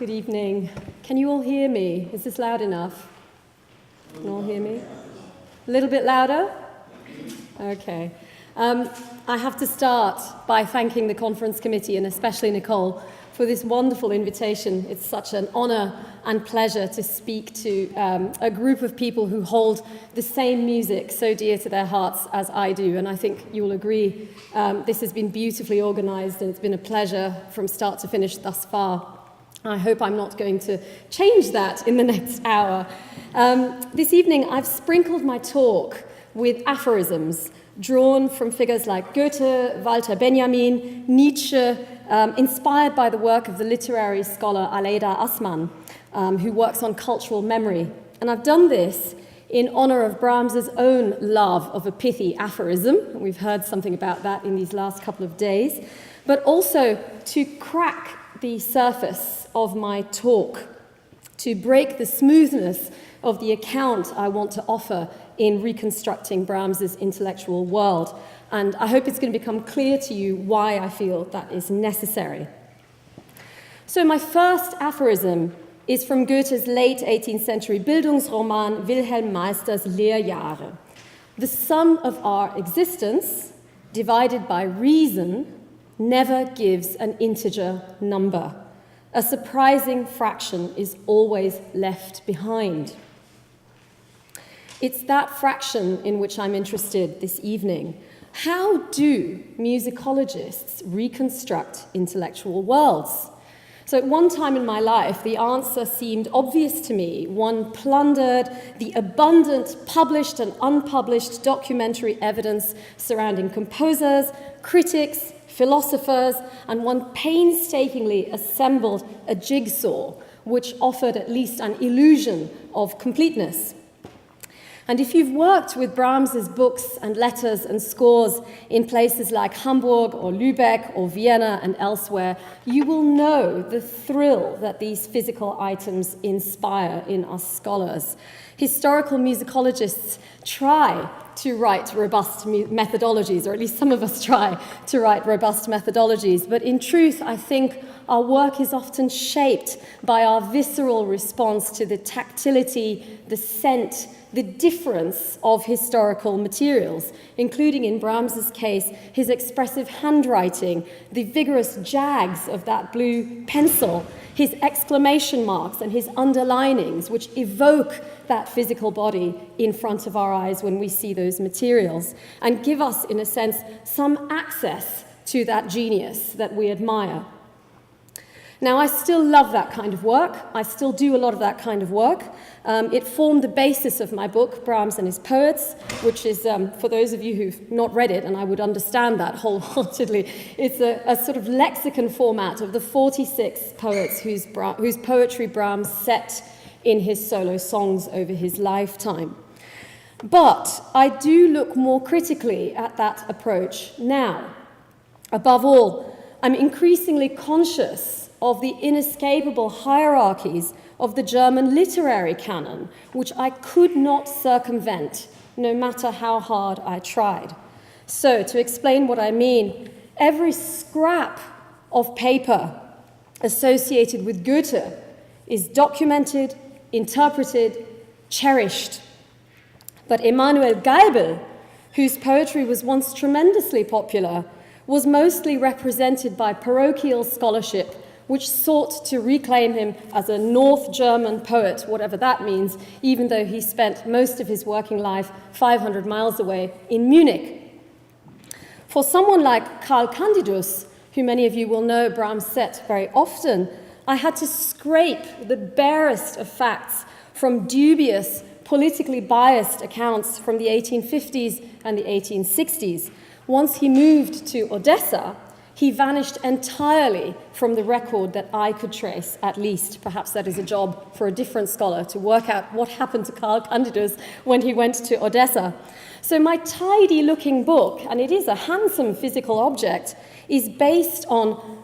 Good evening. Can you all hear me? Is this loud enough? Can you all hear me? A little bit louder? Okay. I have to start by thanking the conference committee and especially Nicole for this wonderful invitation. It's such an honor and pleasure to speak to a group of people who hold the same music so dear to their hearts as I do. And I think you'll agree this has been beautifully organized and it's been a pleasure from start to finish thus far. I hope I'm not going to change that in the next hour. This evening I've sprinkled my talk with aphorisms drawn from figures like Goethe, Walter Benjamin, Nietzsche, inspired by the work of the literary scholar Aleida Assmann, who works on cultural memory. And I've done this in honor of Brahms's own love of a pithy aphorism. We've heard something about that in these last couple of days, but also to crack the surface of my talk, to break the smoothness of the account I want to offer in reconstructing Brahms's intellectual world. And I hope it's going to become clear to you why I feel that is necessary. So my first aphorism is from Goethe's late 18th century Bildungsroman Wilhelm Meister's Lehrjahre. The sum of our existence, divided by reason, never gives an integer number. A surprising fraction is always left behind. It's that fraction in which I'm interested this evening. How do musicologists reconstruct intellectual worlds? So at one time in my life, the answer seemed obvious to me. One plundered the abundant published and unpublished documentary evidence surrounding composers, critics, philosophers, and one painstakingly assembled a jigsaw which offered at least an illusion of completeness. And if you've worked with Brahms's books and letters and scores in places like Hamburg or Lübeck or Vienna and elsewhere, you will know the thrill that these physical items inspire in us scholars. Historical musicologists try to write robust methodologies, or at least some of us try to write robust methodologies, but in truth, I think our work is often shaped by our visceral response to the tactility, the scent, the difference of historical materials, including in Brahms's case, his expressive handwriting, the vigorous jags of that blue pencil, his exclamation marks and his underlinings, which evoke that physical body in front of our eyes when we see those materials, and give us, in a sense, some access to that genius that we admire. Now, I still love that kind of work. I still do a lot of that kind of work. It formed the basis of my book, Brahms and His Poets, which is, for those of you who've not read it, and I would understand that wholeheartedly, it's a sort of lexicon format of the 46 poets whose poetry Brahms set in his solo songs over his lifetime. But I do look more critically at that approach now. Above all, I'm increasingly conscious of the inescapable hierarchies of the German literary canon, which I could not circumvent, no matter how hard I tried. So, to explain what I mean, every scrap of paper associated with Goethe is documented, interpreted, cherished. But Emanuel Geibel, whose poetry was once tremendously popular, was mostly represented by parochial scholarship, which sought to reclaim him as a North German poet, whatever that means, even though he spent most of his working life 500 miles away in Munich. For someone like Karl Candidus, who many of you will know Brahms set very often, I had to scrape the barest of facts from dubious, politically biased accounts from the 1850s and the 1860s. Once he moved to Odessa, he vanished entirely from the record that I could trace, at least. Perhaps that is a job for a different scholar to work out what happened to Karl Candidus when he went to Odessa. So my tidy-looking book, and it is a handsome physical object, is based on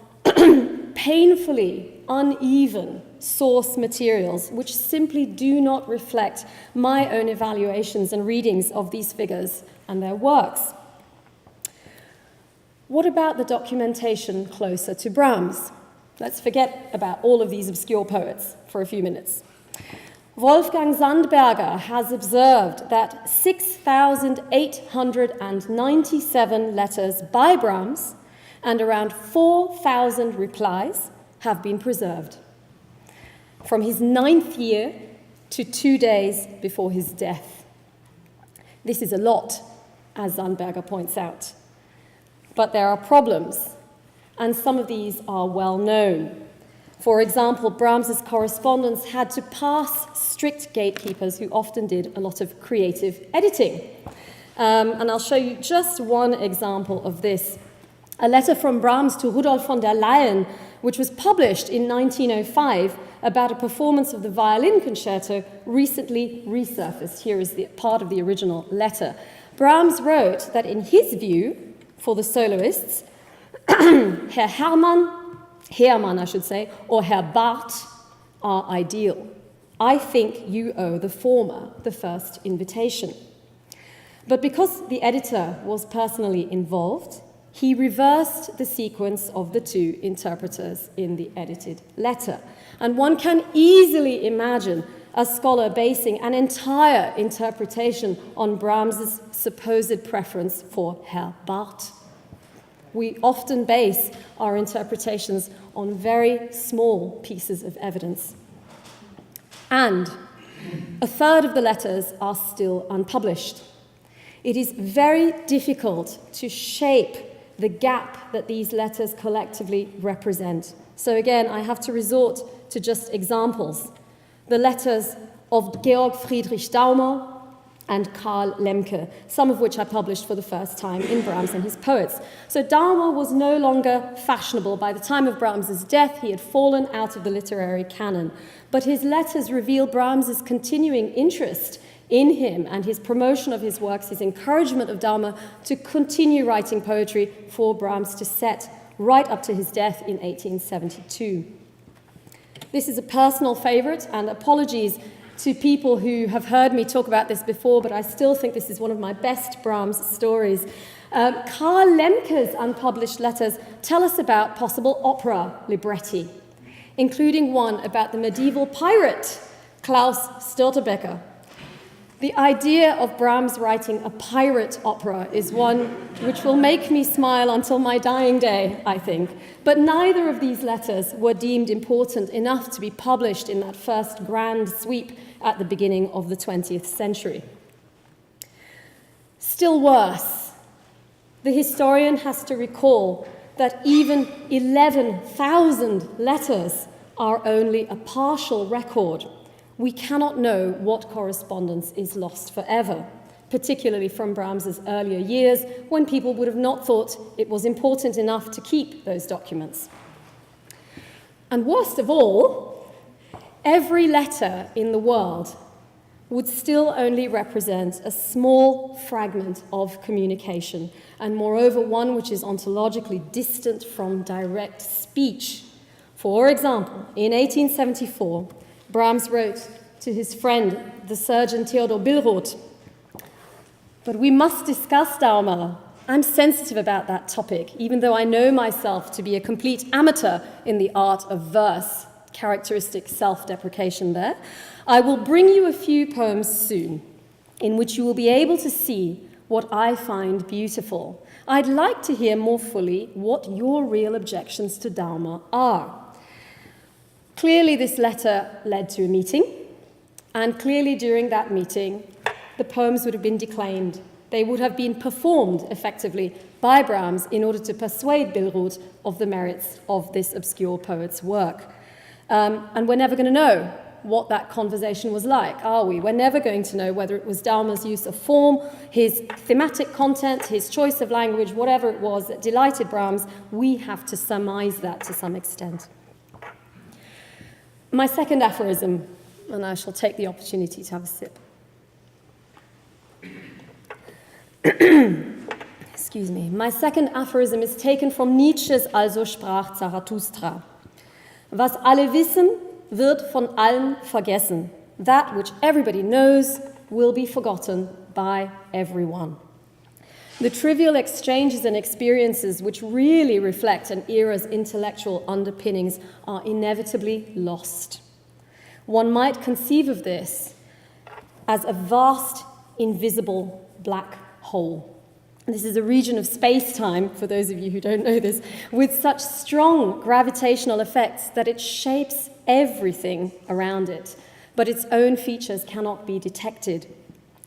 painfully uneven source materials, which simply do not reflect my own evaluations and readings of these figures and their works. What about the documentation closer to Brahms? Let's forget about all of these obscure poets for a few minutes. Wolfgang Sandberger has observed that 6,897 letters by Brahms and around 4,000 replies have been preserved from his 9th year to 2 days before his death. This is a lot, as Sandberger points out. But there are problems, and some of these are well known. For example, Brahms's correspondence had to pass strict gatekeepers who often did a lot of creative editing. And I'll show you just one example of this. A letter from Brahms to Rudolf von der Leyen, which was published in 1905 about a performance of the violin concerto, recently resurfaced. Here is the part of the original letter. Brahms wrote that in his view, for the soloists, Hermann, I should say, or Herr Barth are ideal. I think you owe the former the first invitation. But because the editor was personally involved, he reversed the sequence of the two interpreters in the edited letter. And one can easily imagine a scholar basing an entire interpretation on Brahms's supposed preference for Herr Barth. We often base our interpretations on very small pieces of evidence. And a third of the letters are still unpublished. It is very difficult to shape the gap that these letters collectively represent. So again, I have to resort to just examples. The letters of Georg Friedrich Daumer and Karl Lemke, some of which I published for the first time in Brahms and his poets. So Daumer was no longer fashionable. By the time of Brahms's death, he had fallen out of the literary canon. But his letters reveal Brahms's continuing interest in him and his promotion of his works, his encouragement of Daumer to continue writing poetry for Brahms to set right up to his death in 1872. This is a personal favorite, and apologies to people who have heard me talk about this before, but I still think this is one of my best Brahms stories. Karl Lemke's unpublished letters tell us about possible opera libretti, including one about the medieval pirate, Klaus Störtebeker. The idea of Brahms writing a pirate opera is one which will make me smile until my dying day, I think. But neither of these letters were deemed important enough to be published in that first grand sweep at the beginning of the 20th century. Still worse, the historian has to recall that even 11,000 letters are only a partial record. We cannot know what correspondence is lost forever, particularly from Brahms's earlier years, when people would have not thought it was important enough to keep those documents. And worst of all, every letter in the world would still only represent a small fragment of communication, and moreover one which is ontologically distant from direct speech. For example, in 1874, Brahms wrote to his friend, the surgeon Theodor Billroth, "But we must discuss Daumer. I'm sensitive about that topic, even though I know myself to be a complete amateur in the art of verse." Characteristic self-deprecation there. "I will bring you a few poems soon, in which you will be able to see what I find beautiful. I'd like to hear more fully what your real objections to Daumer are." Clearly, this letter led to a meeting, and clearly during that meeting, the poems would have been declaimed. They would have been performed effectively by Brahms in order to persuade Billroth of the merits of this obscure poet's work. And we're never going to know what that conversation was like, are we? We're never going to know whether it was Daumer's use of form, his thematic content, his choice of language, whatever it was that delighted Brahms. We have to surmise that to some extent. My second aphorism, and I shall take the opportunity to have a sip. Excuse me. My second aphorism is taken from Nietzsche's Also sprach Zarathustra. Was alle wissen, wird von allen vergessen. That which everybody knows will be forgotten by everyone. The trivial exchanges and experiences which really reflect an era's intellectual underpinnings are inevitably lost. One might conceive of this as a vast, invisible black hole. This is a region of space-time, for those of you who don't know this, with such strong gravitational effects that it shapes everything around it, but its own features cannot be detected.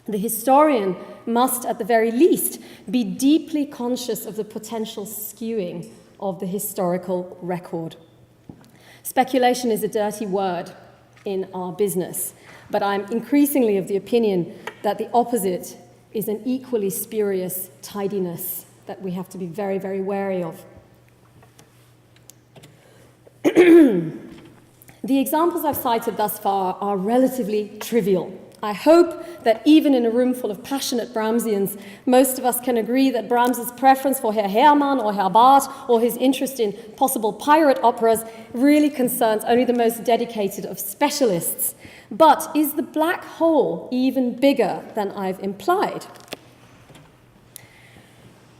The historian must, at the very least, be deeply conscious of the potential skewing of the historical record. Speculation is a dirty word in our business, but I'm increasingly of the opinion that the opposite is an equally spurious tidiness that we have to be very, very wary of. The examples I've cited thus far are relatively trivial. I hope that even in a room full of passionate Brahmsians, most of us can agree that Brahms's preference for Herr Hermann or Herr Barth or his interest in possible pirate operas really concerns only the most dedicated of specialists. But is the black hole even bigger than I've implied?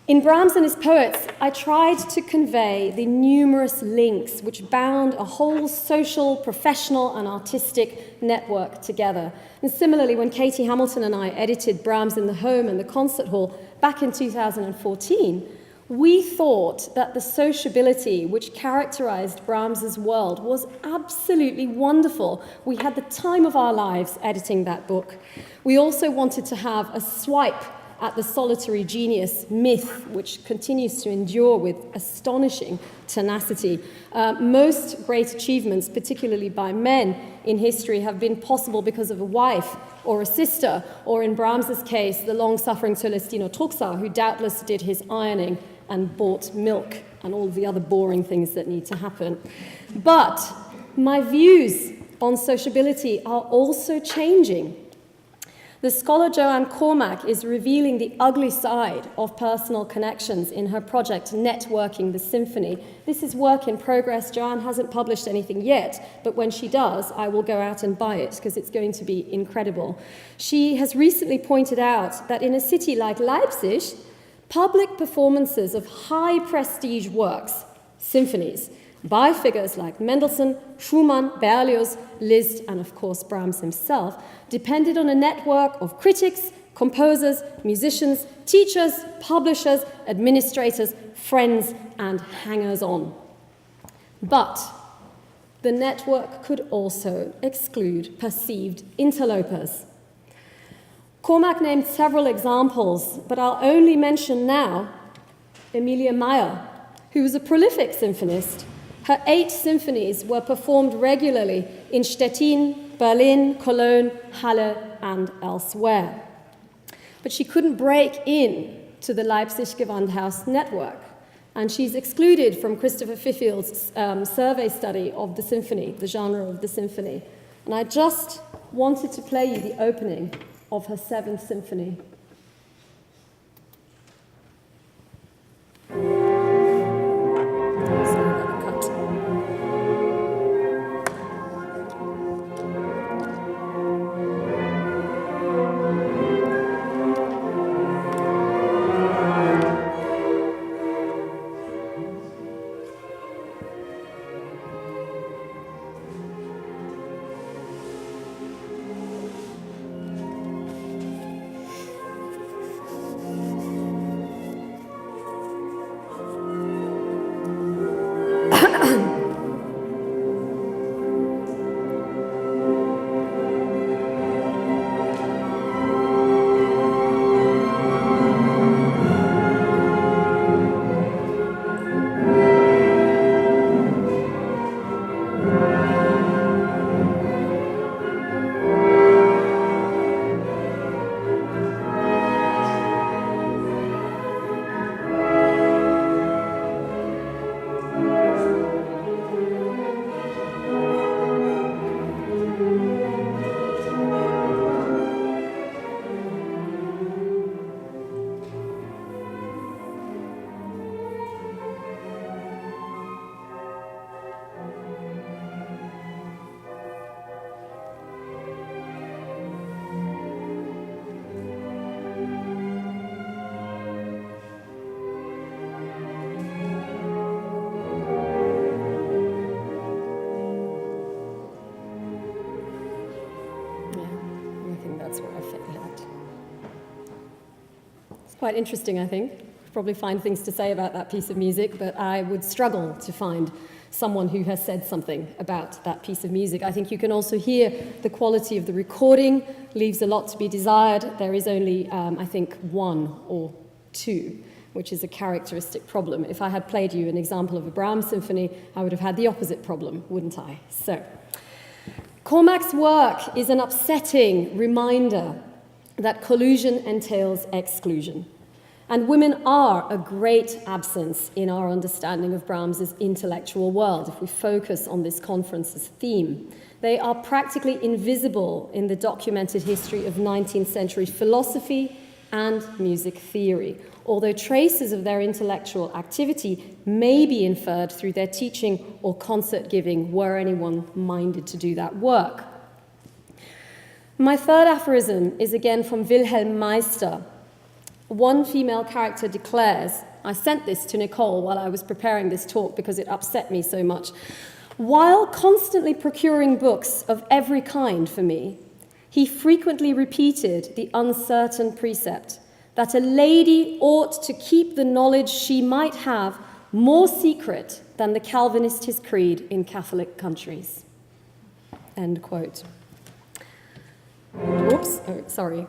In Brahms and his poets, I tried to convey the numerous links which bound a whole social, professional, and artistic network together. And similarly, when Katie Hamilton and I edited Brahms in the Home and the Concert Hall back in 2014, we thought that the sociability which characterized Brahms's world was absolutely wonderful. We had the time of our lives editing that book. We also wanted to have a swipe at the solitary genius myth, which continues to endure with astonishing tenacity. Most great achievements, particularly by men in history, have been possible because of a wife or a sister, or in Brahms's case, the long-suffering Celestino Truxa, who doubtless did his ironing and bought milk and all the other boring things that need to happen. But my views on sociability are also changing. The scholar Joanne Cormack is revealing the ugly side of personal connections in her project Networking the Symphony. This is work in progress. Joanne hasn't published anything yet, but when she does, I will go out and buy it because it's going to be incredible. She has recently pointed out that in a city like Leipzig, public performances of high prestige works, symphonies, by figures like Mendelssohn, Schumann, Berlioz, Liszt, and of course Brahms himself, depended on a network of critics, composers, musicians, teachers, publishers, administrators, friends, and hangers-on. But the network could also exclude perceived interlopers. Cormack named several examples, but I'll only mention now Emilia Meyer, who was a prolific symphonist. Her 8 symphonies were performed regularly in Stettin, Berlin, Cologne, Halle, and elsewhere. But she couldn't break in to the Leipzig Gewandhaus network, and she's excluded from Christopher Fiffield's survey study of the symphony, the genre of the symphony. And I just wanted to play you the opening of her 7th symphony. gehört. It's quite interesting, I think. Probably find things to say about that piece of music, but I would struggle to find someone who has said something about that piece of music. I think you can also hear the quality of the recording leaves a lot to be desired. There is only, I think, one or two, which is a characteristic problem. If I had played you an example of a Brahms symphony, I would have had the opposite problem, wouldn't I? So, Cormac's work is an upsetting reminder that collusion entails exclusion. And women are a great absence in our understanding of Brahms's intellectual world, if we focus on this conference's theme. They are practically invisible in the documented history of 19th century philosophy and music theory, although traces of their intellectual activity may be inferred through their teaching or concert giving, were anyone minded to do that work. My third aphorism is again from Wilhelm Meister. One female character declares, I sent this to Nicole while I was preparing this talk because it upset me so much. While constantly procuring books of every kind for me, he frequently repeated the uncertain precept that a lady ought to keep the knowledge she might have more secret than the Calvinist his creed in Catholic countries. End quote. Whoops, oh, sorry.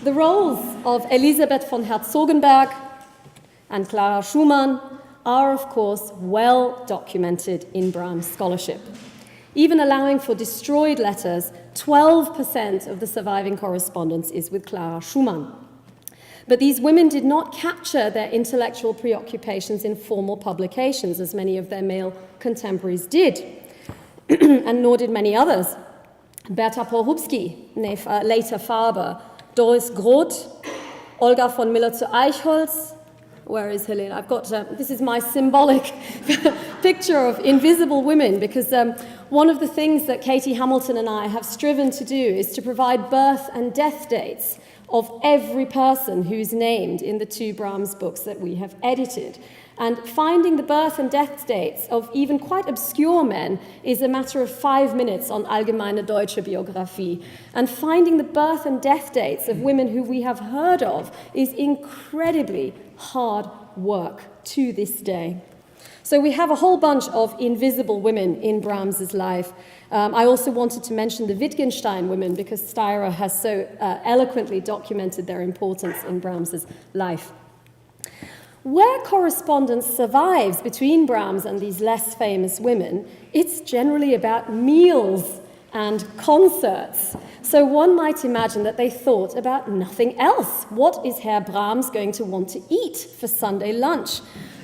The roles of Elisabeth von Herzogenberg and Clara Schumann are, of course, well documented in Brahms scholarship. Even allowing for destroyed letters, 12% of the surviving correspondence is with Clara Schumann. But these women did not capture their intellectual preoccupations in formal publications, as many of their male contemporaries did, and nor did many others. Berta Porubsky, later Faber, Doris Groth, Olga von Miller zu Eichholz. Where is Helene? I've got, this is my symbolic picture of invisible women, because one of the things that Katie Hamilton and I have striven to do is to provide birth and death dates of every person who's named in the two Brahms books that we have edited. And finding the birth and death dates of even quite obscure men is a matter of 5 minutes on Allgemeine Deutsche Biographie. And finding the birth and death dates of women who we have heard of is incredibly hard work to this day. So we have a whole bunch of invisible women in Brahms's life. I also wanted to mention the Wittgenstein women because Styra has so eloquently documented their importance in Brahms's life. Where correspondence survives between Brahms and these less famous women, it's generally about meals and concerts. So one might imagine that they thought about nothing else. What is Herr Brahms going to want to eat for Sunday lunch?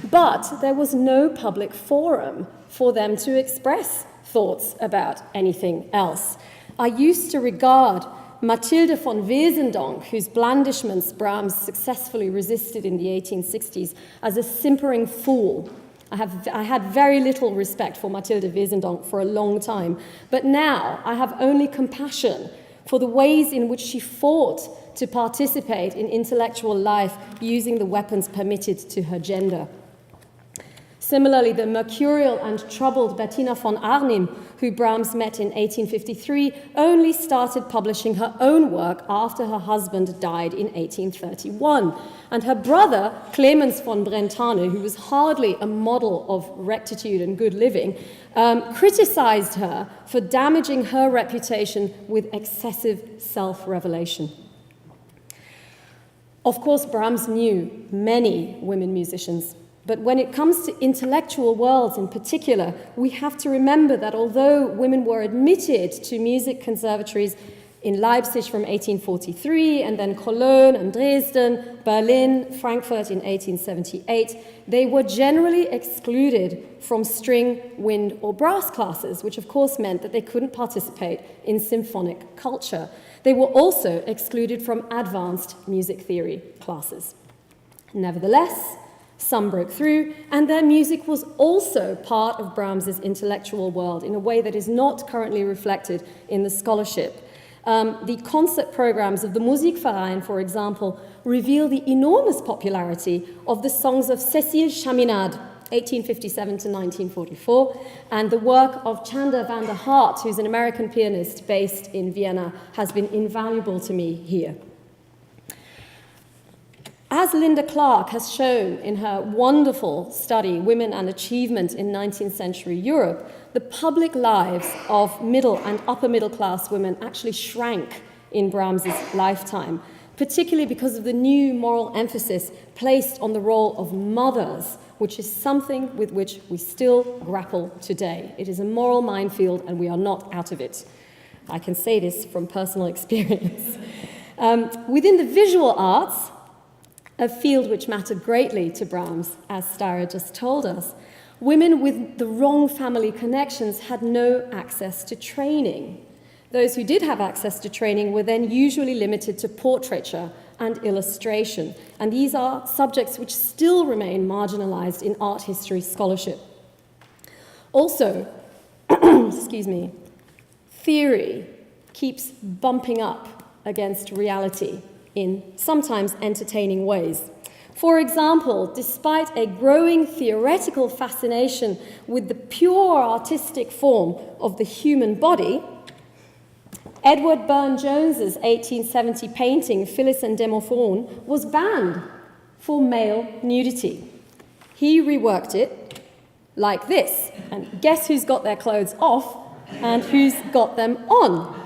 But there was no public forum for them to express thoughts about anything else. I used to regard Mathilde von Wesendonck, whose blandishments Brahms successfully resisted in the 1860s, as a simpering fool. I had very little respect for Mathilde Wesendonck for a long time, but now I have only compassion for the ways in which she fought to participate in intellectual life using the weapons permitted to her gender. Similarly, the mercurial and troubled Bettina von Arnim, who Brahms met in 1853, only started publishing her own work after her husband died in 1831. And her brother, Clemens von Brentano, who was hardly a model of rectitude and good living, criticized her for damaging her reputation with excessive self-revelation. Of course, Brahms knew many women musicians. But when it comes to intellectual worlds in particular, we have to remember that although women were admitted to music conservatories in Leipzig from 1843, and then Cologne and Dresden, Berlin, Frankfurt in 1878, they were generally excluded from string, wind, or brass classes, which of course meant that they couldn't participate in symphonic culture. They were also excluded from advanced music theory classes. Nevertheless, some broke through, and their music was also part of Brahms's intellectual world in a way that is not currently reflected in the scholarship. The concert programs of the Musikverein, for example, reveal the enormous popularity of the songs of Cécile Chaminade, 1857 to 1944, and the work of Chanda van der Hart, who's an American pianist based in Vienna, has been invaluable to me here. As Linda Clark has shown in her wonderful study, Women and Achievement in 19th Century Europe, the public lives of middle and upper middle class women actually shrank in Brahms's lifetime, particularly because of the new moral emphasis placed on the role of mothers, which is something with which we still grapple today. It is a moral minefield, and we are not out of it. I can say this from personal experience. Within the visual arts, a field which mattered greatly to Brahms, as Stara just told us, women with the wrong family connections had no access to training. Those who did have access to training were then usually limited to portraiture and illustration, and these are subjects which still remain marginalized in art history scholarship. Also, excuse me, theory keeps bumping up against reality in sometimes entertaining ways. For example, despite a growing theoretical fascination with the pure artistic form of the human body, Edward Burne-Jones's 1870 painting, Phyllis and Demosthene, was banned for male nudity. He reworked it like this, and guess who's got their clothes off and who's got them on?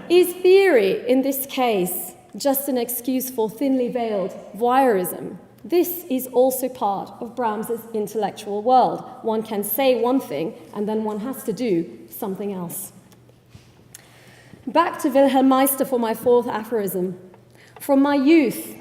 Is theory, in this case, just an excuse for thinly veiled voyeurism? This is also part of Brahms's intellectual world. One can say one thing, and then one has to do something else. Back to Wilhelm Meister for my fourth aphorism. From my youth,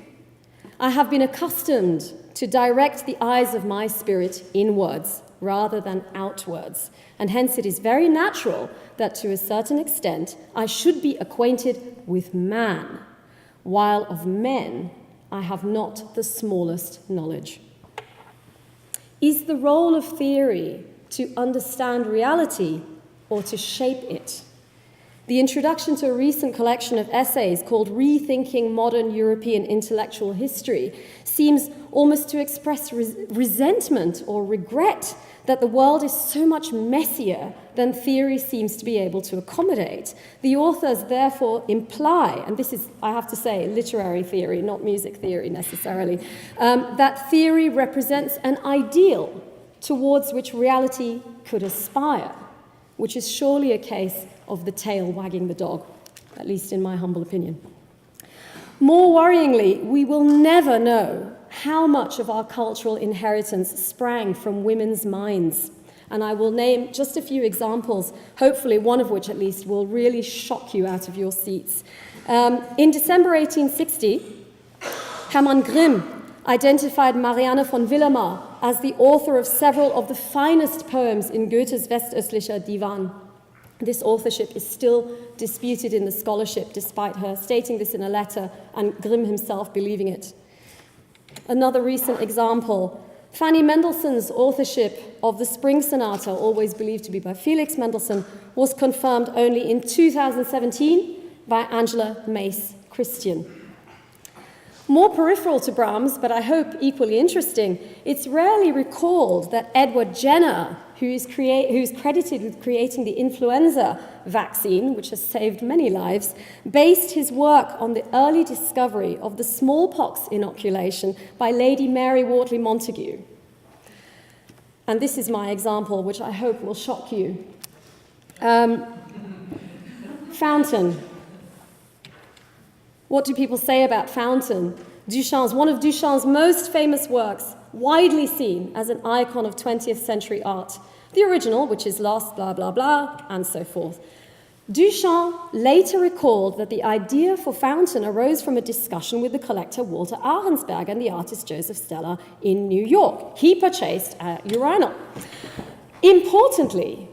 I have been accustomed to direct the eyes of my spirit inwards rather than outwards, and hence it is very natural that to a certain extent I should be acquainted with man, while of men I have not the smallest knowledge. Is the role of theory to understand reality or to shape it? The introduction to a recent collection of essays called Rethinking Modern European Intellectual History seems almost to express resentment or regret that the world is so much messier than theory seems to be able to accommodate. The authors therefore imply, and this is, I have to say, literary theory, not music theory necessarily, that theory represents an ideal towards which reality could aspire, which is surely a case of the tail wagging the dog, at least in my humble opinion. More worryingly, we will never know how much of our cultural inheritance sprang from women's minds. And I will name just a few examples, hopefully one of which at least will really shock you out of your seats. In December 1860, Hermann Grimm identified Marianne von Willemar as the author of several of the finest poems in Goethe's Westöstlicher Divan. This authorship is still disputed in the scholarship, despite her stating this in a letter and Grimm himself believing it. Another recent example, Fanny Mendelssohn's authorship of the Spring Sonata, always believed to be by Felix Mendelssohn, was confirmed only in 2017 by Angela Mace Christian. More peripheral to Brahms, but I hope equally interesting, it's rarely recalled that Edward Jenner, who's credited with creating the influenza vaccine, which has saved many lives, based his work on the early discovery of the smallpox inoculation by Lady Mary Wortley Montagu. And this is my example, which I hope will shock you. Fountain. What do people say about Fountain? Duchamp's, one of Duchamp's most famous works, widely seen as an icon of 20th century art. The original, which is Lost, blah, blah, blah, and so forth. Duchamp later recalled that the idea for Fountain arose from a discussion with the collector Walter Arensberg and the artist Joseph Stella in New York. He purchased a urinal. Importantly,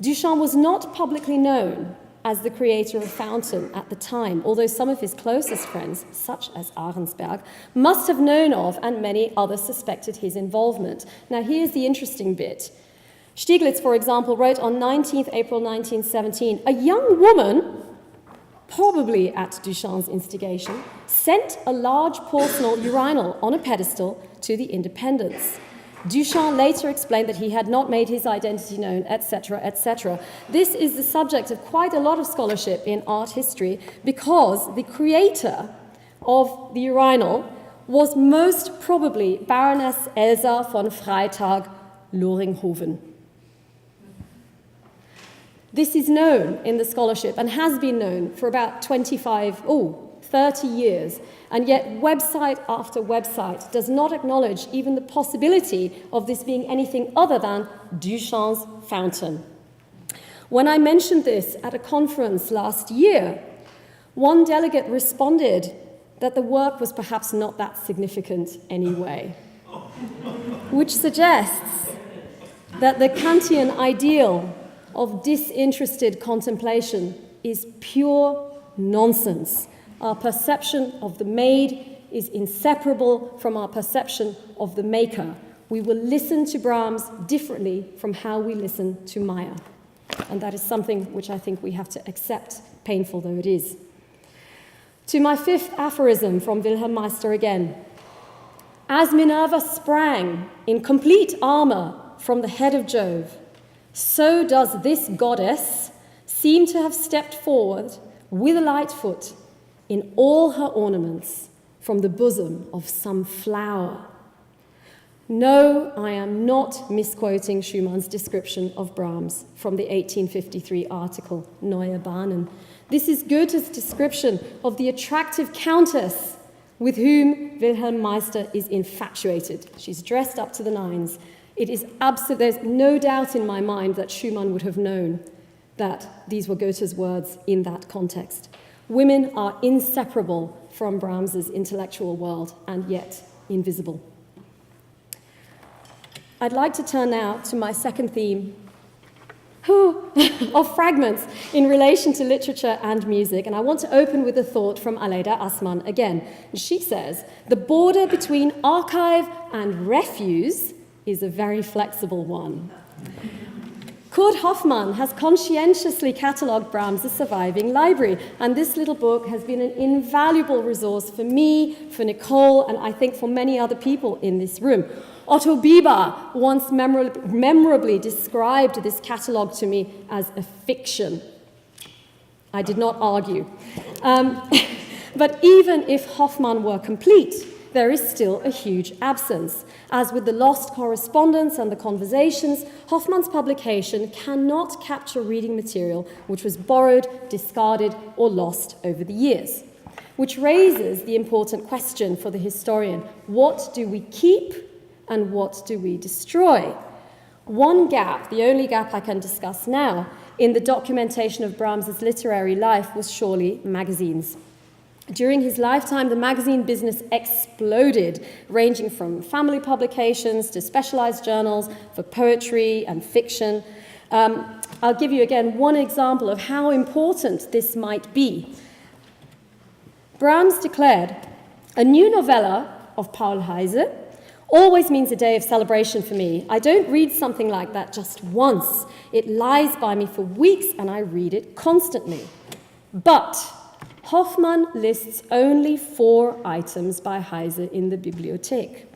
Duchamp was not publicly known as the creator of Fountain at the time, although some of his closest friends, such as Arensberg, must have known of, and many others suspected his involvement. Now here's the interesting bit. Stieglitz, for example, wrote on 19th April 1917, a young woman, probably at Duchamp's instigation, sent a large porcelain urinal on a pedestal to the Independents. Duchamp later explained that he had not made his identity known, etc., etc. This is the subject of quite a lot of scholarship in art history because the creator of the urinal was most probably Baroness Elsa von Freytag-Loringhoven. This is known in the scholarship and has been known for about 30 years, and yet website after website does not acknowledge even the possibility of this being anything other than Duchamp's fountain. When I mentioned this at a conference last year, one delegate responded that the work was perhaps not that significant anyway, which suggests that the Kantian ideal of disinterested contemplation is pure nonsense. Our perception of the made is inseparable from our perception of the maker. We will listen to Brahms differently from how we listen to Maya. And that is something which I think we have to accept, painful though it is. To my fifth aphorism from Wilhelm Meister again. As Minerva sprang in complete armor from the head of Jove, so does this goddess seem to have stepped forward with a light foot in all her ornaments from the bosom of some flower. No, I am not misquoting Schumann's description of Brahms from the 1853 article Neue Bahnen. This is Goethe's description of the attractive countess with whom Wilhelm Meister is infatuated. She's dressed up to the nines. It is there's no doubt in my mind that Schumann would have known that these were Goethe's words in that context. Women are inseparable from Brahms's intellectual world and yet invisible. I'd like to turn now to my second theme of fragments in relation to literature and music, and I want to open with a thought from Aleida Assmann again. She says, the border between archive and refuse is a very flexible one. Kurt Hoffmann has conscientiously catalogued Brahms' surviving library, and this little book has been an invaluable resource for me, for Nicole, and I think for many other people in this room. Otto Bieber once memorably described this catalogue to me as a fiction. I did not argue. But even if Hoffmann were complete, there is still a huge absence. As with the lost correspondence and the conversations, Hoffmann's publication cannot capture reading material which was borrowed, discarded, or lost over the years. Which raises the important question for the historian: what do we keep and what do we destroy? One gap, the only gap I can discuss now, in the documentation of Brahms's literary life was surely magazines. During his lifetime, the magazine business exploded, ranging from family publications to specialized journals for poetry and fiction. I'll give you again one example of how important this might be. Brahms declared, "A new novella of Paul Heise always means a day of celebration for me. I don't read something like that just once. It lies by me for weeks and I read it constantly." But Hoffmann lists only 4 items by Heise in the Bibliothek.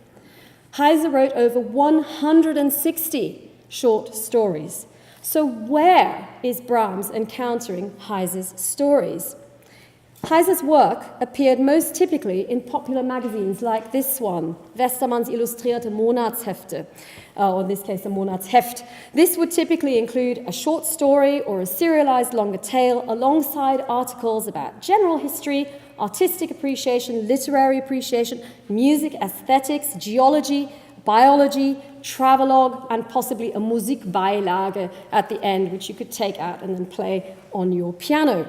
Heise wrote over 160 short stories. So where is Brahms encountering Heise's stories? Heise's work appeared most typically in popular magazines like this one, Westermann's Illustrierte Monatshefte, or in this case a Monatsheft. This would typically include a short story or a serialized longer tale alongside articles about general history, artistic appreciation, literary appreciation, music, aesthetics, geology, biology, travelogue, and possibly a Musikbeilage at the end, which you could take out and then play on your piano.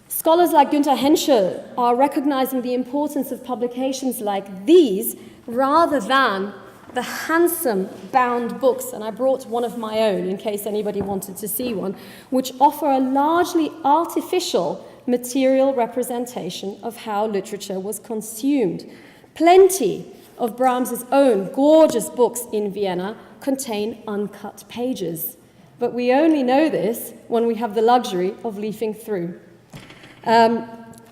Scholars like Günther Henschel are recognizing the importance of publications like these rather than the handsome bound books, and I brought one of my own in case anybody wanted to see one, which offer a largely artificial material representation of how literature was consumed. Plenty of Brahms's own gorgeous books in Vienna contain uncut pages, but we only know this when we have the luxury of leafing through.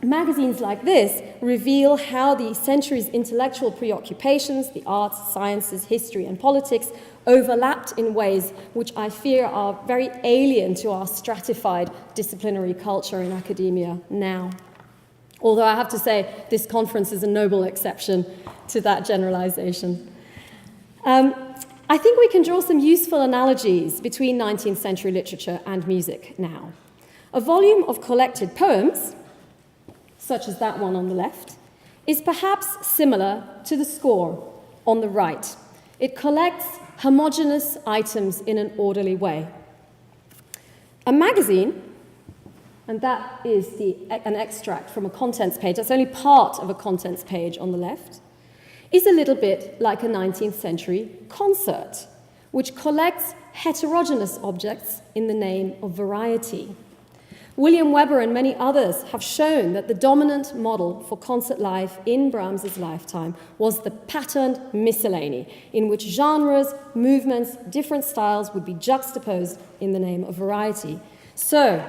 magazines like this reveal how the century's intellectual preoccupations, the arts, sciences, history, and politics, overlapped in ways which I fear are very alien to our stratified disciplinary culture in academia now. Although I have to say, this conference is a noble exception to that generalization. I think we can draw some useful analogies between 19th century literature and music now. A volume of collected poems, such as that one on the left, is perhaps similar to the score on the right. It collects homogeneous items in an orderly way. A magazine, and that is an extract from a contents page, that's only part of a contents page on the left, is a little bit like a 19th century concert, which collects heterogeneous objects in the name of variety. William Weber and many others have shown that the dominant model for concert life in Brahms's lifetime was the patterned miscellany, in which genres, movements, different styles would be juxtaposed in the name of variety. So,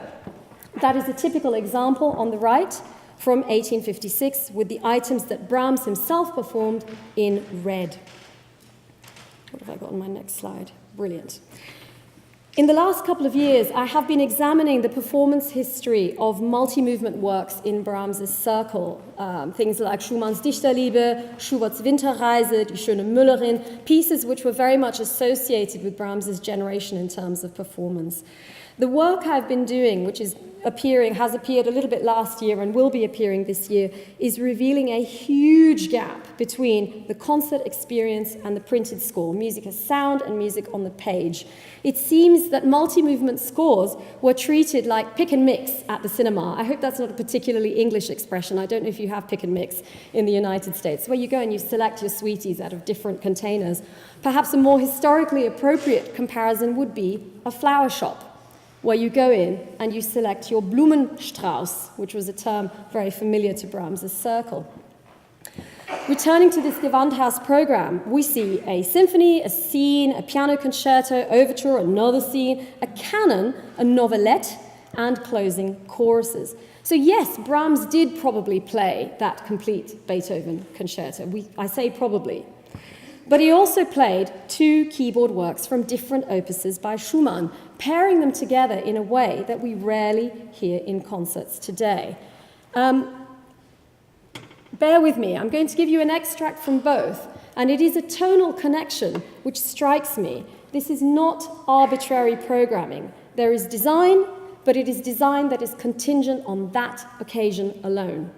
that is a typical example on the right from 1856 with the items that Brahms himself performed in red. What have I got on my next slide? Brilliant. In the last couple of years, I have been examining the performance history of multi-movement works in Brahms's circle. Things like Schumann's Dichterliebe, Schubert's Winterreise, Die Schöne Müllerin, pieces which were very much associated with Brahms's generation in terms of performance. The work I've been doing, which has appeared a little bit last year and will be appearing this year, is revealing a huge gap between the concert experience and the printed score, music as sound and music on the page. It seems that multi-movement scores were treated like pick and mix at the cinema. I hope that's not a particularly English expression. I don't know if you have pick and mix in the United States, where you go and you select your sweeties out of different containers. Perhaps a more historically appropriate comparison would be a flower shop, where you go in and you select your Blumenstrauß, which was a term very familiar to Brahms's circle. Returning to this Gewandhaus program, we see a symphony, a scene, a piano concerto, overture, another scene, a canon, a novelette, and closing choruses. So yes, Brahms did probably play that complete Beethoven concerto. I say probably. But he also played 2 keyboard works from different opuses by Schumann, pairing them together in a way that we rarely hear in concerts today. Bear with me, I'm going to give you an extract from both, and it is a tonal connection which strikes me. This is not arbitrary programming. There is design, but it is design that is contingent on that occasion alone.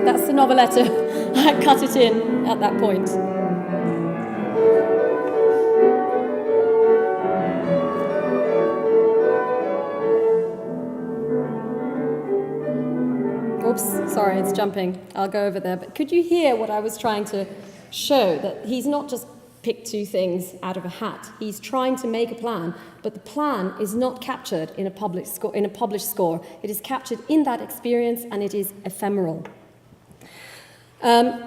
That's the noveletta. I cut it in at that point. Oops, sorry, it's jumping. I'll go over there. But could you hear what I was trying to show? That he's not just picked 2 things out of a hat. He's trying to make a plan, but the plan is not captured in a published score. It is captured in that experience, and it is ephemeral.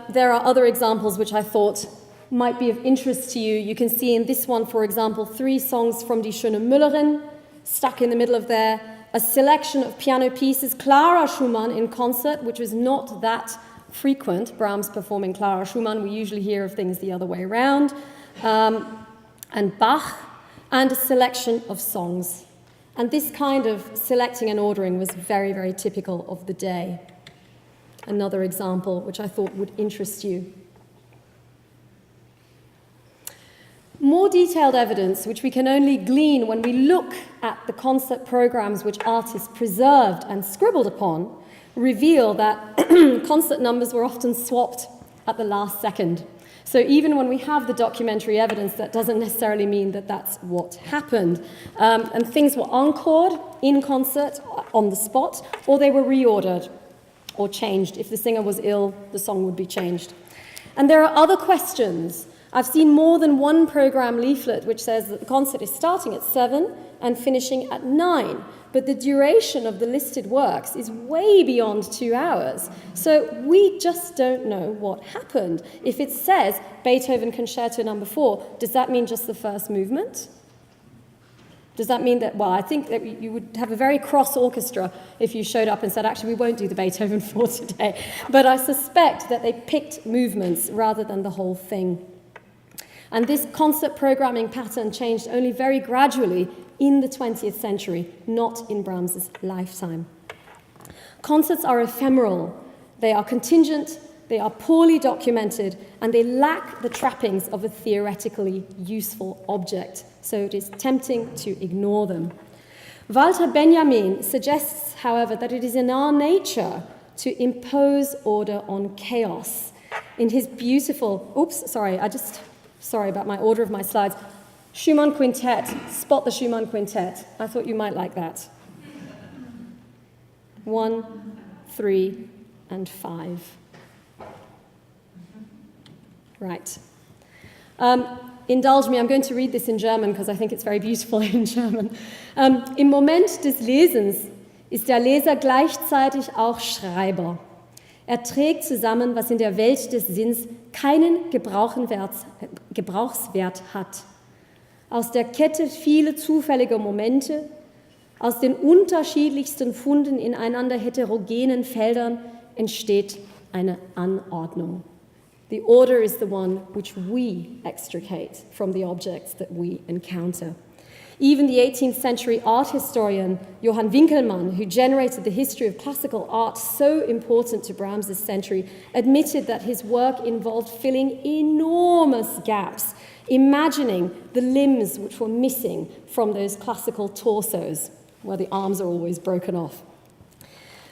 There are other examples which I thought might be of interest to you. You can see in this one, for example, 3 songs from Die Schöne Müllerin, stuck in the middle of there, a selection of piano pieces, Clara Schumann in concert, which was not that frequent, Brahms performing Clara Schumann. We usually hear of things the other way around, and Bach, and a selection of songs. And this kind of selecting and ordering was very, very typical of the day. Another example which I thought would interest you. More detailed evidence, which we can only glean when we look at the concert programs which artists preserved and scribbled upon, reveal that concert numbers were often swapped at the last second. So even when we have the documentary evidence, that doesn't necessarily mean that that's what happened. And things were encored in concert on the spot, or they were reordered or changed. If the singer was ill, the song would be changed. And there are other questions. I've seen more than one program leaflet which says that the concert is starting at 7 and finishing at 9. But the duration of the listed works is way beyond 2 hours. So we just don't know what happened. If it says Beethoven Concerto No. 4, does that mean just the first movement? Does that mean that, well, I think that you would have a very cross orchestra if you showed up and said, actually, we won't do the Beethoven 4 today. But I suspect that they picked movements rather than the whole thing. And this concert programming pattern changed only very gradually in the 20th century, not in Brahms's lifetime. Concerts are ephemeral, they are contingent, they are poorly documented, and they lack the trappings of a theoretically useful object, so it is tempting to ignore them. Walter Benjamin suggests, however, that it is in our nature to impose order on chaos. In his beautiful, sorry about my order of my slides, Schumann Quintet, spot the Schumann Quintet. I thought you might like that. 1, 3, and 5. Right. Indulge me, I'm going to read this in German, because I think it's very beautiful in German. Im Moment des Lesens ist der Leser gleichzeitig auch Schreiber. Er trägt zusammen, was in der Welt des Sinns keinen Gebrauchswert hat. Aus der Kette viele zufälliger Momente, aus den unterschiedlichsten Funden in einander heterogenen Feldern entsteht eine Anordnung. The order is the one which we extricate from the objects that we encounter. Even the 18th century art historian Johann Winckelmann, who generated the history of classical art so important to Brahms' century, admitted that his work involved filling enormous gaps, imagining the limbs which were missing from those classical torsos, where the arms are always broken off.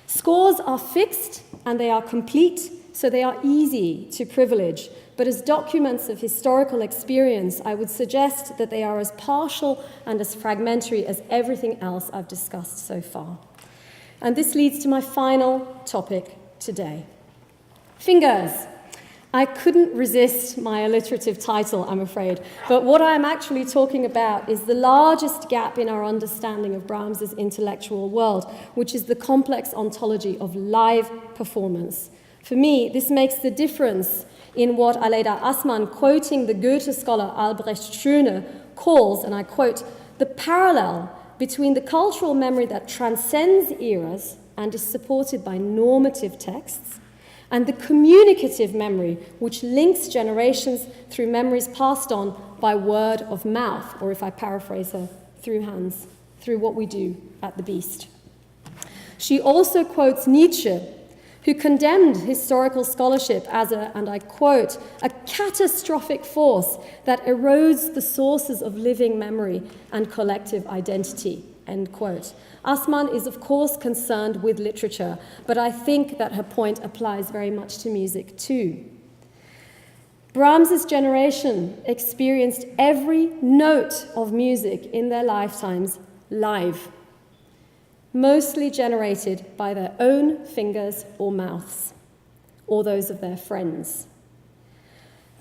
Scores are fixed and they are complete, so they are easy to privilege. But as documents of historical experience, I would suggest that they are as partial and as fragmentary as everything else I've discussed so far. And this leads to my final topic today. Fingers. I couldn't resist my alliterative title, I'm afraid, but what I'm actually talking about is the largest gap in our understanding of Brahms's intellectual world, which is the complex ontology of live performance. For me, this makes the difference in what Aleida Assmann, quoting the Goethe scholar Albrecht Schöne, calls, and I quote, the parallel between the cultural memory that transcends eras and is supported by normative texts, and the communicative memory which links generations through memories passed on by word of mouth, or if I paraphrase her, through hands, through what we do at the Beast. She also quotes Nietzsche, who condemned historical scholarship as and I quote, a catastrophic force that erodes the sources of living memory and collective identity, end quote. Assmann is, of course, concerned with literature, but I think that her point applies very much to music too. Brahms's generation experienced every note of music in their lifetimes live, mostly generated by their own fingers or mouths, or those of their friends.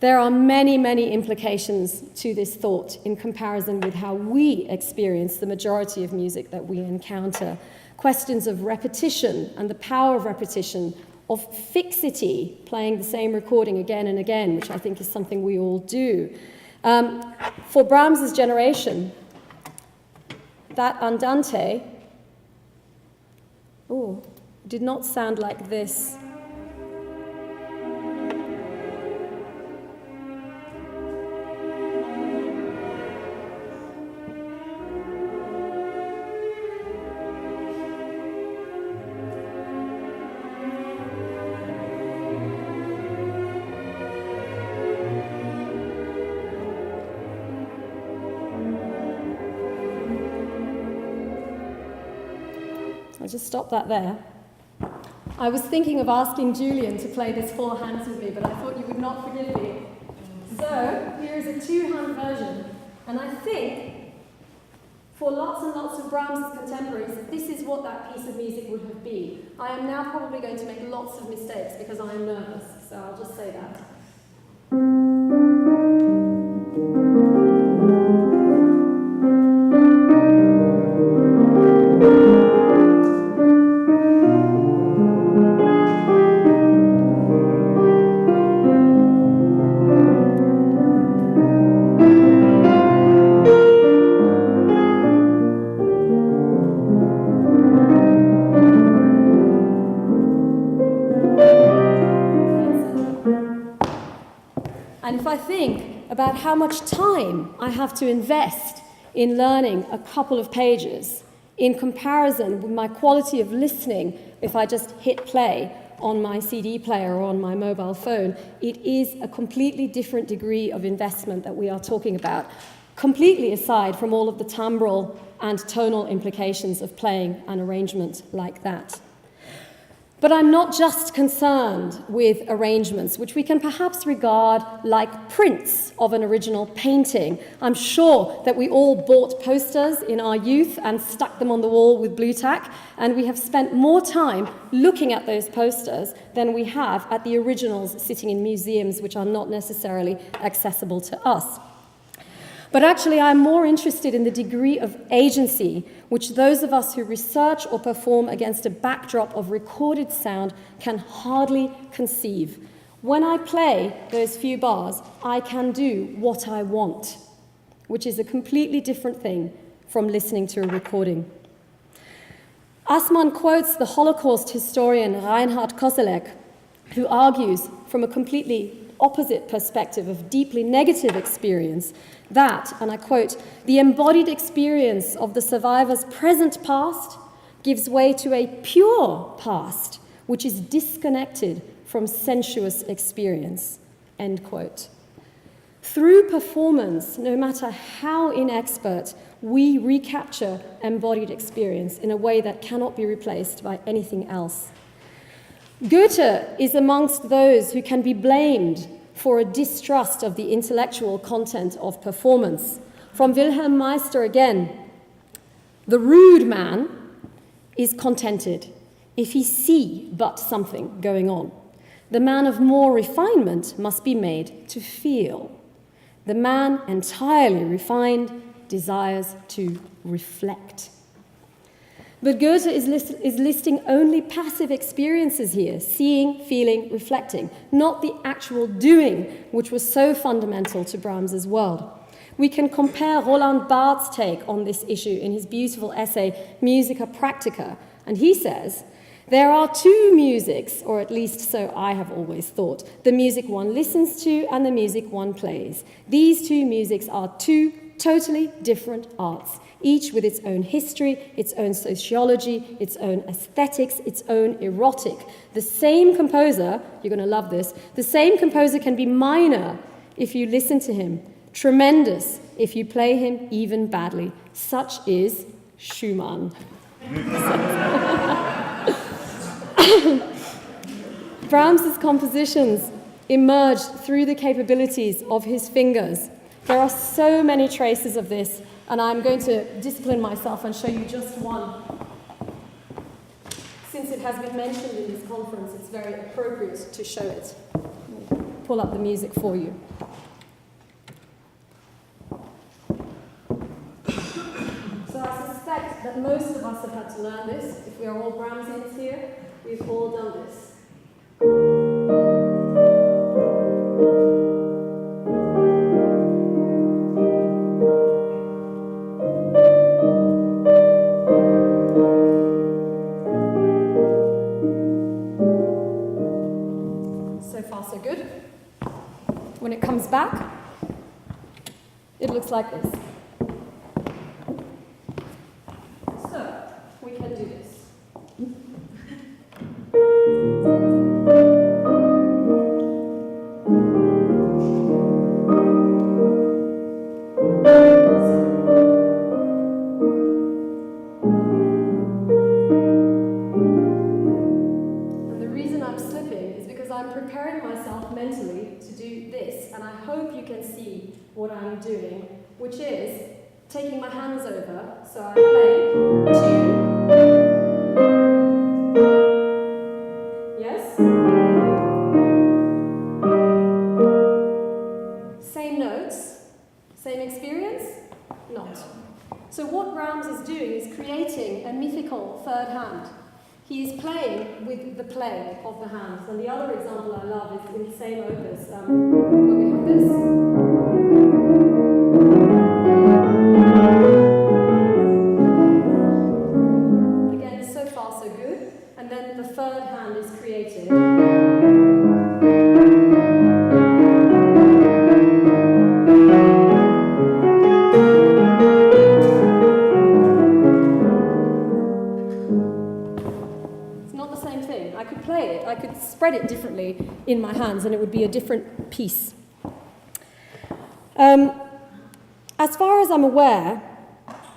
There are many, many implications to this thought in comparison with how we experience the majority of music that we encounter. Questions of repetition and the power of repetition, of fixity, playing the same recording again and again, which I think is something we all do. For Brahms's generation, that andante did not sound like this. I'll just stop that there. I was thinking of asking Julian to play this four hands with me, but I thought you would not forgive me. So, here is a two-hand version. And I think, for lots and lots of Brahms' contemporaries, this is what that piece of music would have been. I am now probably going to make lots of mistakes because I am nervous, so I'll just say that. And if I think about how much time I have to invest in learning a couple of pages in comparison with my quality of listening if I just hit play on my CD player or on my mobile phone, it is a completely different degree of investment that we are talking about, completely aside from all of the timbral and tonal implications of playing an arrangement like that. But I'm not just concerned with arrangements, which we can perhaps regard like prints of an original painting. I'm sure that we all bought posters in our youth and stuck them on the wall with blue tack, and we have spent more time looking at those posters than we have at the originals sitting in museums, which are not necessarily accessible to us. But actually, I'm more interested in the degree of agency which those of us who research or perform against a backdrop of recorded sound can hardly conceive. When I play those few bars, I can do what I want, which is a completely different thing from listening to a recording. Assmann quotes the Holocaust historian Reinhard Koselleck, who argues from a completely opposite perspective of deeply negative experience that, and I quote, the embodied experience of the survivor's present past gives way to a pure past, which is disconnected from sensuous experience, end quote. Through performance, no matter how inexpert, we recapture embodied experience in a way that cannot be replaced by anything else. Goethe is amongst those who can be blamed for a distrust of the intellectual content of performance. From Wilhelm Meister again, the rude man is contented if he see but something going on. The man of more refinement must be made to feel. The man entirely refined desires to reflect. But Goethe is listing only passive experiences here, seeing, feeling, reflecting, not the actual doing, which was so fundamental to Brahms's world. We can compare Roland Barthes' take on this issue in his beautiful essay, Musica Practica, and he says, there are two musics, or at least so I have always thought, the music one listens to and the music one plays. These two musics are two totally different arts, each with its own history, its own sociology, its own aesthetics, its own erotic. The same composer, you're going to love this, the same composer can be minor if you listen to him, tremendous if you play him even badly. Such is Schumann. Brahms's compositions emerged through the capabilities of his fingers. There are so many traces of this, and I'm going to discipline myself and show you just one. Since it has been mentioned in this conference, it's very appropriate to show it. Let me pull up the music for you. So I suspect that most of us have had to learn this. If we are all Brahmsians here, we've all done this. So far, so good. When it comes back, it looks like this. So, we can do this. myself mentally to do this, and I hope you can see what I'm doing, which is taking my hands over, so I play 2. Yes? Same notes, same experience? Not. So what Brahms is doing is creating a mythical third hand. He is playing with the play of the hands. And the other example I love is in the same opus, where we have this. Again, so far so good. And then the third hand is created. I could play it, I could spread it differently in my hands and it would be a different piece. As far as I'm aware,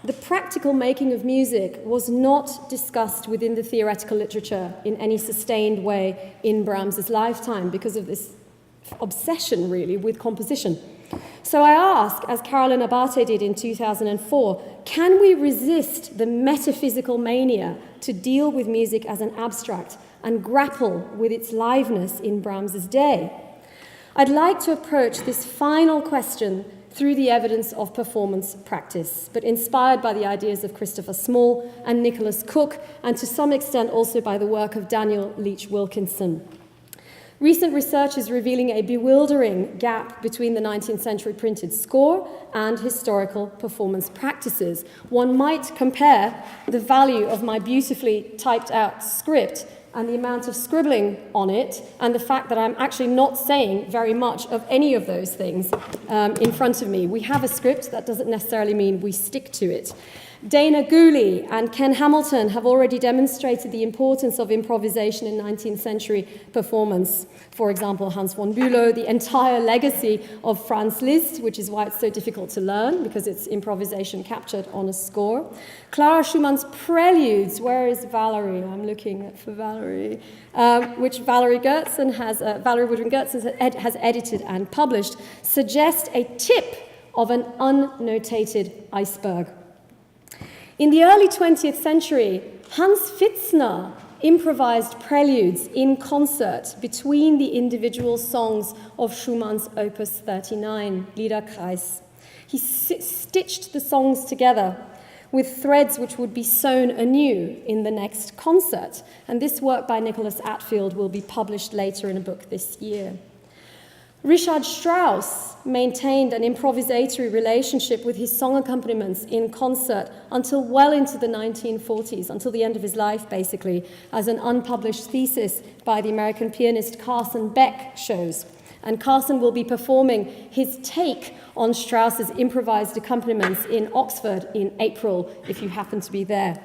the practical making of music was not discussed within the theoretical literature in any sustained way in Brahms's lifetime because of this obsession, really, with composition. So I ask, as Caroline Abate did in 2004, can we resist the metaphysical mania to deal with music as an abstract and grapple with its liveness in Brahms's day? I'd like to approach this final question through the evidence of performance practice, but inspired by the ideas of Christopher Small and Nicholas Cook, and to some extent also by the work of Daniel Leach Wilkinson. Recent research is revealing a bewildering gap between the 19th century printed score and historical performance practices. One might compare the value of my beautifully typed out script and the amount of scribbling on it, and the fact that I'm actually not saying very much of any of those things in front of me. We have a script, that doesn't necessarily mean we stick to it. Dana Gooley and Ken Hamilton have already demonstrated the importance of improvisation in 19th century performance. For example, Hans von Bülow, the entire legacy of Franz Liszt, which is why it's so difficult to learn, because it's improvisation captured on a score. Clara Schumann's Preludes, where is Valerie? I'm looking for Valerie, which Valerie Gertzen Valerie Woodring Gertzen has edited and published, suggest a tip of an unnotated iceberg. In the early 20th century, Hans Pfitzner improvised preludes in concert between the individual songs of Schumann's Opus 39, Liederkreis. He stitched the songs together with threads which would be sewn anew in the next concert, and this work by Nicholas Atfield will be published later in a book this year. Richard Strauss maintained an improvisatory relationship with his song accompaniments in concert until well into the 1940s, until the end of his life, basically, as an unpublished thesis by the American pianist Carson Beck shows. And Carson will be performing his take on Strauss's improvised accompaniments in Oxford in April, if you happen to be there.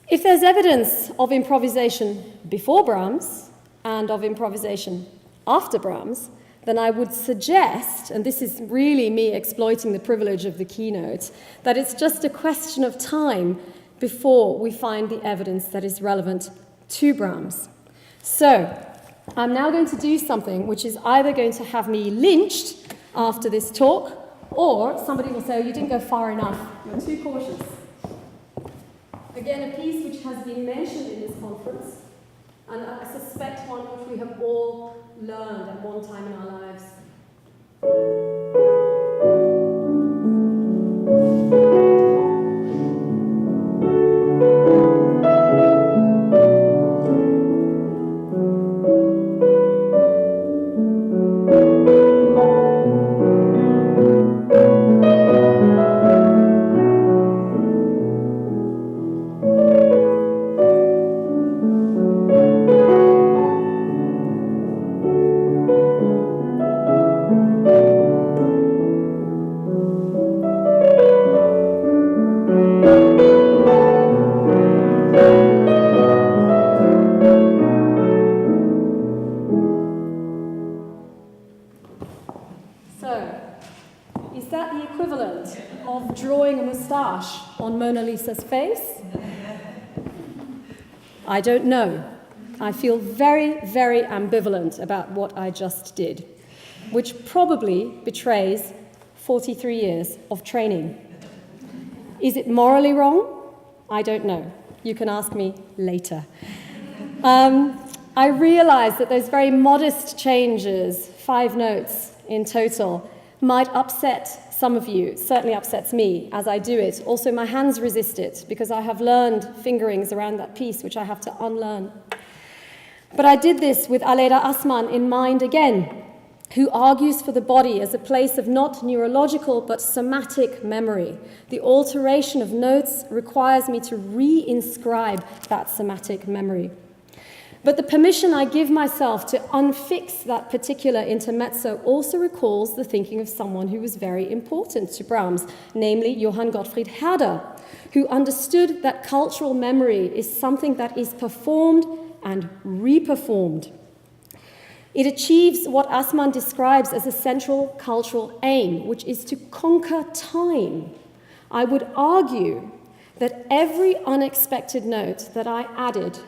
If there's evidence of improvisation before Brahms and of improvisation after Brahms, then I would suggest, and this is really me exploiting the privilege of the keynote, that it's just a question of time before we find the evidence that is relevant to Brahms. So, I'm now going to do something which is either going to have me lynched after this talk, or somebody will say, oh, you didn't go far enough, you're too cautious. Again, a piece which has been mentioned in this conference, and I suspect one which we have all learned at one time in our lives. On Mona Lisa's face? I don't know. I feel very, very ambivalent about what I just did, which probably betrays 43 years of training. Is it morally wrong? I don't know. You can ask me later. I realize that those very modest changes, 5 notes in total, might upset some of you. It certainly upsets me as I do it. Also, my hands resist it because I have learned fingerings around that piece, which I have to unlearn. But I did this with Aleida Assmann in mind again, who argues for the body as a place of not neurological but somatic memory. The alteration of notes requires me to reinscribe that somatic memory. But the permission I give myself to unfix that particular intermezzo also recalls the thinking of someone who was very important to Brahms, namely Johann Gottfried Herder, who understood that cultural memory is something that is performed and reperformed. It achieves what Assmann describes as a central cultural aim, which is to conquer time. I would argue that every unexpected note that I added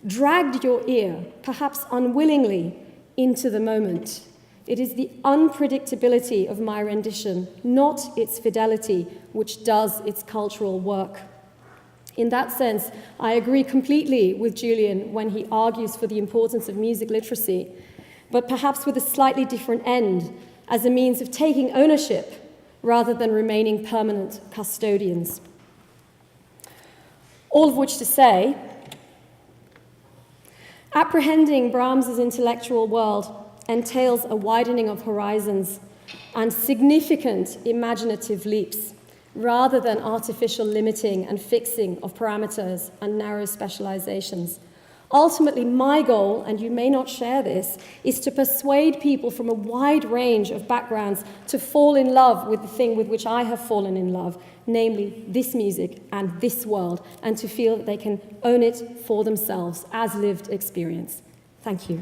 dragged your ear, perhaps unwillingly, into the moment. It is the unpredictability of my rendition, not its fidelity, which does its cultural work. In that sense, I agree completely with Julian when he argues for the importance of music literacy, but perhaps with a slightly different end, as a means of taking ownership rather than remaining permanent custodians. All of which to say, apprehending Brahms's intellectual world entails a widening of horizons and significant imaginative leaps, rather than artificial limiting and fixing of parameters and narrow specializations. Ultimately, my goal, and you may not share this, is to persuade people from a wide range of backgrounds to fall in love with the thing with which I have fallen in love, namely this music and this world, and to feel that they can own it for themselves as lived experience. Thank you.